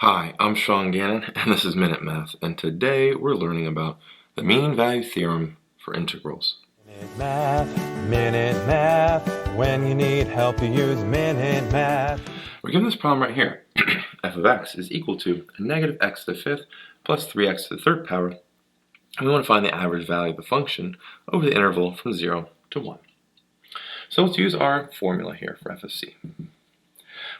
Hi, I'm Sean Gannon, and this is Minute Math, and today we're learning about the mean value theorem for integrals. Minute Math, when you need help you use Minute Math. We're given this problem right here. f of x is equal to a negative x to the fifth plus 3x to the third power, and we want to find the average value of the function over the interval from 0 to 1. So let's use our formula here for f of c.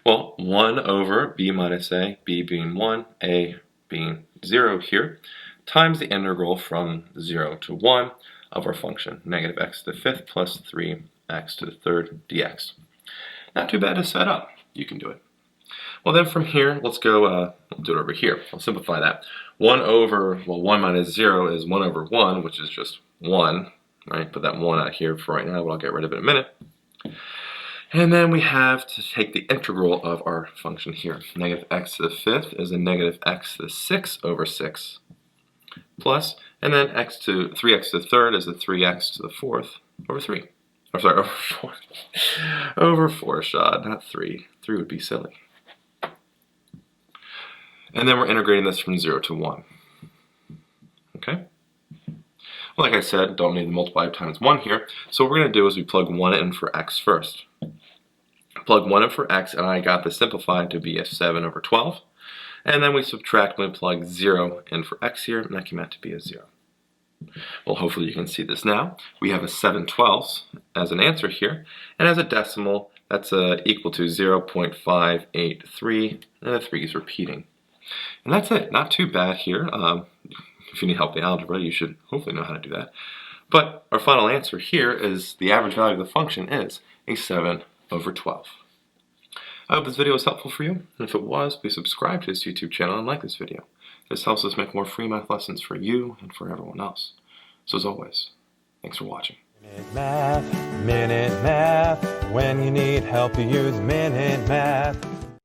Well, 1 over b minus a, b being 1, a being 0 here, times the integral from 0 to 1 of our function, negative x to the fifth plus 3x to the third dx. Not too bad to set up. You can do it. Well, then from here, let's go, we'll do it over here. I'll simplify that. 1 minus 0 is 1 over 1, which is just 1, right? Put that 1 out here for right now, but I'll get rid of it in a minute. And then we have to take the integral of our function here. Negative x to the fifth is a negative x to the sixth over 6 plus, and then 3x to the third is a 3x to the fourth over 3. Or sorry, over 4. Over 4, Shad, not 3. 3 would be silly. And then we're integrating this from 0 to 1. Okay? Well, like I said, don't need to multiply times 1 here. So what we're going to do is we plug 1 in for x first. Plug 1 in for x, and I got this simplified to be a 7 over 12. And then we subtract when we plug 0 in for x here, and that came out to be a 0. Well, hopefully you can see this now. We have a 7/12 as an answer here, and as a decimal, that's equal to 0.583, and the 3 is repeating. And that's it. Not too bad here. If you need help with algebra, you should hopefully know how to do that. But our final answer here is the average value of the function is a 7 over 12. I hope this video was helpful for you, and if it was, please subscribe to this YouTube channel and like this video. This helps us make more free math lessons for you and for everyone else. So as always, thanks for watching. Minute Math, when you need help you use Minute Math.